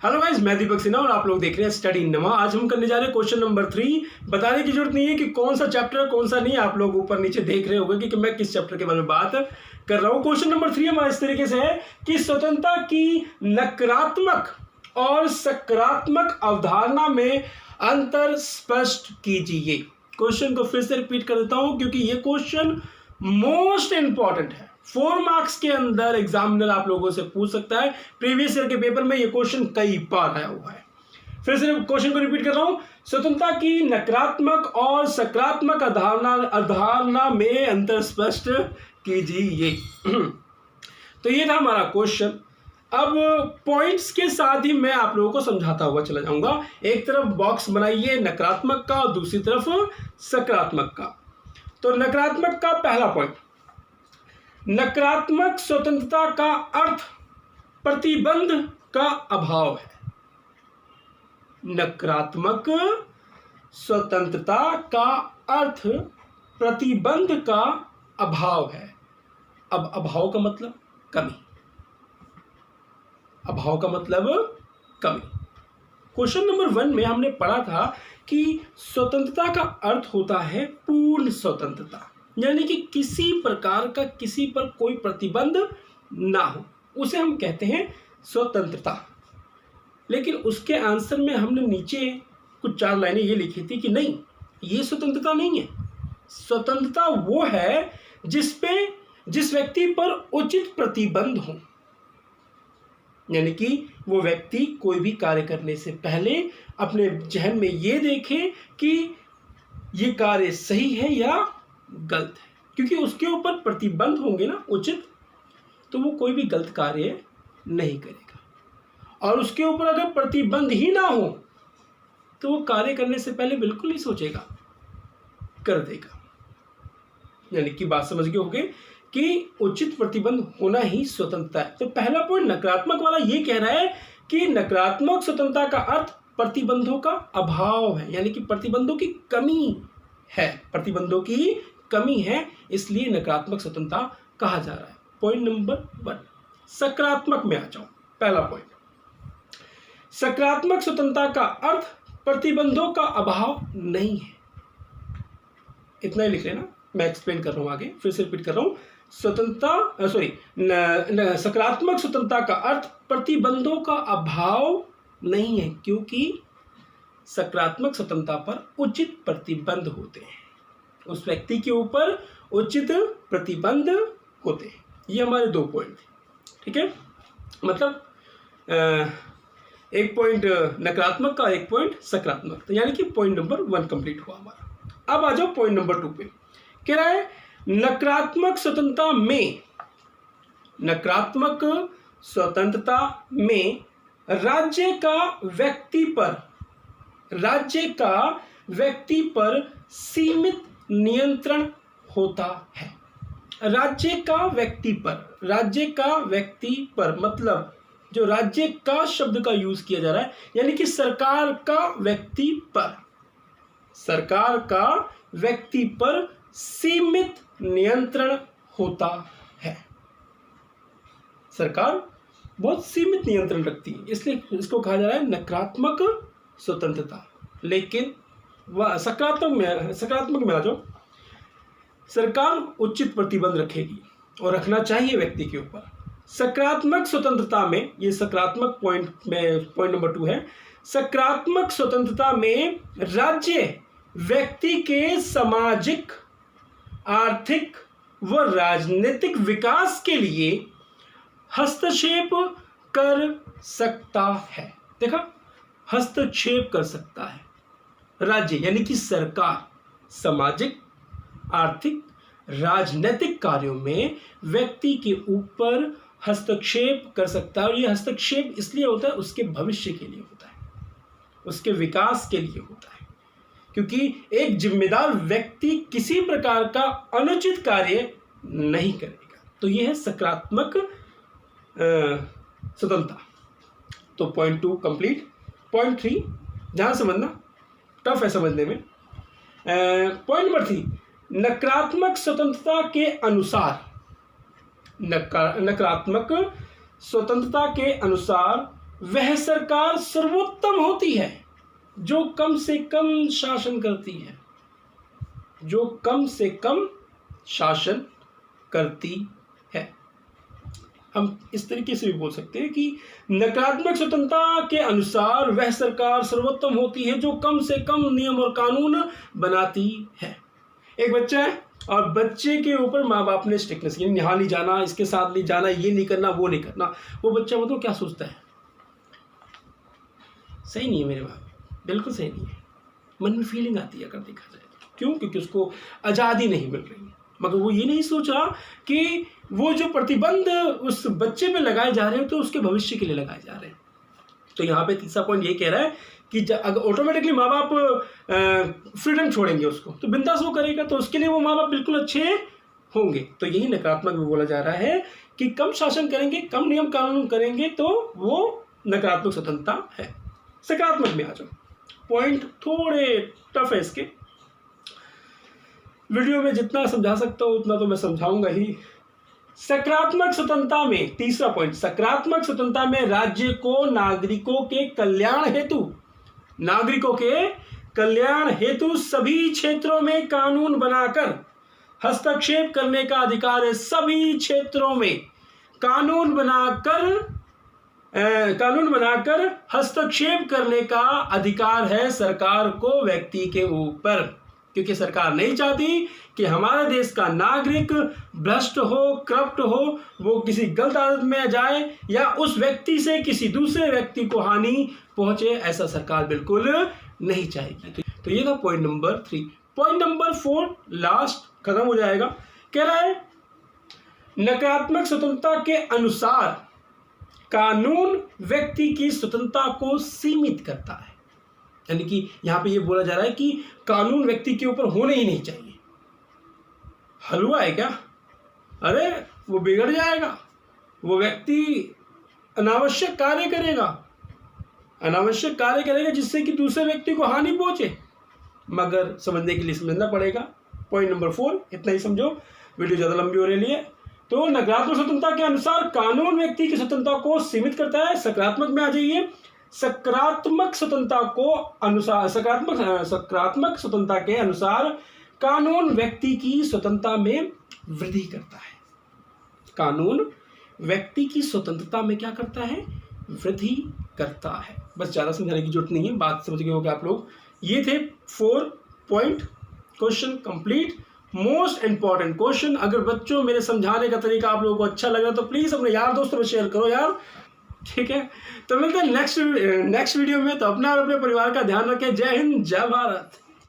Hello guys, मैं दीपक सिन्हा और आप लोग देख रहे हैं स्टडी नमा। आज हम करने जा रहे हैं क्वेश्चन नंबर 3। बताने की जरूरत नहीं है कि कौन सा चैप्टर है कौन सा नहीं। आप लोग ऊपर नीचे देख रहे होंगे कि मैं किस चैप्टर के बारे में बात कर रहा हूँ। क्वेश्चन नंबर 3 हमारा इस तरीके से है कि स्वतंत्रता की नकारात्मक और सकारात्मक अवधारणा में अंतर स्पष्ट कीजिए। क्वेश्चन को फिर से रिपीट कर देता हूं क्योंकि ये क्वेश्चन मोस्ट इंपॉर्टेंट है। 4 मार्क्स के अंदर एग्जामिनर आप लोगों से पूछ सकता है। प्रीवियस ईयर के पेपर में ये क्वेश्चन कई बार आया हुआ है। फिर से क्वेश्चन को रिपीट कर रहा हूं। स्वतंत्रता की नकारात्मक और सकारात्मक अवधारणा में अंतर स्पष्ट कीजिए। तो ये था हमारा क्वेश्चन। अब पॉइंट्स के साथ ही मैं आप लोगों को समझाता हुआ चला जाऊंगा। एक तरफ बॉक्स बनाइए नकारात्मक का और दूसरी तरफ सकारात्मक का। तो नकारात्मक का पहला पॉइंट, नकारात्मक स्वतंत्रता का अर्थ प्रतिबंध का अभाव है। नकारात्मक स्वतंत्रता का अर्थ प्रतिबंध का अभाव है। अब अभाव का मतलब कमी। अभाव का मतलब कमी। क्वेश्चन नंबर 1 में हमने पढ़ा था कि स्वतंत्रता का अर्थ होता है पूर्ण स्वतंत्रता, यानी कि किसी प्रकार का किसी पर कोई प्रतिबंध ना हो, उसे हम कहते हैं स्वतंत्रता। लेकिन उसके आंसर में हमने नीचे कुछ 4 लाइनें ये लिखी थी कि नहीं, ये स्वतंत्रता नहीं है। स्वतंत्रता वो है जिस व्यक्ति पर उचित प्रतिबंध हो, यानी कि वो व्यक्ति कोई भी कार्य करने से पहले अपने जहन में ये देखे कि ये कार्य सही है या गलत है। क्योंकि उसके ऊपर प्रतिबंध होंगे ना उचित, तो वो कोई भी गलत कार्य नहीं करेगा। और उसके ऊपर अगर प्रतिबंध ही ना हो तो वो कार्य करने से पहले बिल्कुल नहीं सोचेगा, कर देगा। यानी कि बात समझ गए होंगे कि उचित प्रतिबंध होना ही स्वतंत्रता है। तो पहला पॉइंट नकारात्मक वाला ये कह रहा है कि नकारात्मक स्वतंत्रता का अर्थ प्रतिबंधों का अभाव है, यानी कि प्रतिबंधों की कमी है। प्रतिबंधों की कमी है, इसलिए नकारात्मक स्वतंत्रता कहा जा रहा है। Point number 1। सकारात्मक में आ जाओ। पहला पॉइंट, सकारात्मक स्वतंत्रता का अर्थ प्रतिबंधों का अभाव नहीं है। इतना ही लिख लेना, मैं एक्सप्लेन कर रहा हूं आगे। फिर से रिपीट कर रहा हूं। सकारात्मक स्वतंत्रता का अर्थ प्रतिबंधों का अभाव नहीं है, क्योंकि सकारात्मक स्वतंत्रता पर उचित प्रतिबंध होते हैं। उस व्यक्ति के ऊपर उचित प्रतिबंध होते हैं। ये हमारे 2 पॉइंट थे, ठीक है। मतलब एक पॉइंट नकारात्मक का, एक पॉइंट सकारात्मक। तो यानी कि पॉइंट नंबर 1 कंप्लीट हुआ हमारा। अब आ जाओ पॉइंट नंबर 2 पे। कह रहा है नकारात्मक स्वतंत्रता में राज्य का व्यक्ति पर सीमित नियंत्रण होता है। राज्य का व्यक्ति पर मतलब जो राज्य का शब्द का यूज किया जा रहा है, यानी कि सरकार का व्यक्ति पर सीमित नियंत्रण होता है। सरकार बहुत सीमित नियंत्रण रखती है, इसलिए इसको कहा जा रहा है नकारात्मक स्वतंत्रता। लेकिन वह सकारात्मक में आ जाओ। सरकार उचित प्रतिबंध रखेगी और रखना चाहिए व्यक्ति के ऊपर। सकारात्मक स्वतंत्रता में, ये सकारात्मक पॉइंट में पॉइंट नंबर 2 है। सकारात्मक स्वतंत्रता में राज्य व्यक्ति के सामाजिक, आर्थिक व राजनीतिक विकास के लिए हस्तक्षेप कर सकता है। देखा, हस्तक्षेप कर सकता है राज्य, यानी कि सरकार सामाजिक, आर्थिक, राजनीतिक कार्यों में व्यक्ति के ऊपर हस्तक्षेप कर सकता है। और यह हस्तक्षेप इसलिए होता है, उसके भविष्य के लिए होता है, उसके विकास के लिए होता है। क्योंकि एक जिम्मेदार व्यक्ति किसी प्रकार का अनुचित कार्य नहीं करेगा। तो यह है सकारात्मक स्वतंत्रता। तो पॉइंट 2 कंप्लीट। पॉइंट 3 जहां समझना टफ है समझने में। पॉइंट नंबर 3, नकारात्मक स्वतंत्रता के अनुसार वह सरकार सर्वोत्तम होती है जो कम से कम शासन करती है, जो कम से कम शासन करती है। हम इस तरीके से भी बोल सकते हैं कि नकारात्मक स्वतंत्रता के अनुसार वह सरकार सर्वोत्तम होती है जो कम से कम नियम और कानून बनाती है। एक बच्चा है और बच्चे के ऊपर माँ बाप ने स्ट्रिक्टनेस, यानी यहाँ नहीं जाना, इसके साथ नहीं जाना, ये नहीं करना, वो नहीं करना। वो बच्चा मतलब क्या सोचता है? सही नहीं है मेरे बाप, बिल्कुल सही नहीं है। मन में फीलिंग आती है अगर देखा जाए तो। क्यों? क्योंकि उसको आज़ादी नहीं मिल रही है। मगर वो ये नहीं सोच रहा कि वो जो प्रतिबंध उस बच्चे पे लगाए जा रहे हैं तो उसके भविष्य के लिए लगाए जा रहे हैं। तो यहाँ पे तीसरा पॉइंट ये कह रहा है कि अगर ऑटोमेटिकली माँ बाप फ्रीडम छोड़ेंगे उसको, तो बिंदास वो करेगा, तो उसके लिए वो माँ बाप बिल्कुल अच्छे होंगे। तो यही नकारात्मक में बोला जा रहा है कि कम शासन करेंगे, कम नियम कानून करेंगे तो वो नकारात्मक स्वतंत्रता है। सकारात्मक में आ जाओ, पॉइंट थोड़े टफ है इसके, वीडियो में जितना समझा सकता हूँ उतना तो मैं समझाऊंगा ही। सकारात्मक स्वतंत्रता में तीसरा पॉइंट, सकारात्मक स्वतंत्रता में राज्य को नागरिकों के कल्याण हेतु सभी क्षेत्रों में कानून बनाकर हस्तक्षेप करने का अधिकार है। सभी क्षेत्रों में कानून बनाकर हस्तक्षेप करने का अधिकार है सरकार को व्यक्ति के ऊपर, क्योंकि सरकार नहीं चाहती कि हमारे देश का नागरिक भ्रष्ट हो, करप्ट हो, वो किसी गलत आदत में जाए या उस व्यक्ति से किसी दूसरे व्यक्ति को हानि पहुंचे, ऐसा सरकार बिल्कुल नहीं चाहेगी। तो ये था point number 3। Point number 4 last खत्म हो जाएगा। कह रहा है नकारात्मक स्वतंत्रता के अनुसार कानून व्यक्ति की स्वतंत्रता को सीमित करता है। यानी कि यहां पे ये बोला जा रहा है कि कानून व्यक्ति के ऊपर होने ही नहीं चाहिए। हलवा है क्या? अरे वो बिगड़ जाएगा, वो व्यक्ति अनावश्यक कार्य करेगा जिससे कि दूसरे व्यक्ति को हानि पहुंचे। मगर समझने के लिए समझना पड़ेगा। पॉइंट नंबर 4 इतना ही समझो, वीडियो ज़्यादा लंबी हो रही है। तो नकारात्मक स्वतंत्रता के अनुसार कानून व्यक्ति की स्वतंत्रता को सीमित करता है। सकारात्मक में आ जाइए, सकारात्मक स्वतंत्रता के अनुसार कानून व्यक्ति की स्वतंत्रता में वृद्धि करता है। कानून व्यक्ति की स्वतंत्रता में क्या करता है? वृद्धि करता है। बस ज़्यादा समझाने की जरूरत नहीं है, बात समझ गए होंगे आप लोग। ये थे 4 point, question complete. Most important question. अगर बच्चों मेरे समझाने का तरीका आप लोगों को अच्छा लग रहा है तो प्लीज़ अपने यार दोस्तों में शेयर करो यार, ठीक है। तो मिलते हैं नेक्स्ट वीडियो में। तो अपना और अपने परिवार का ध्यान रखें। जय हिंद, जय भारत।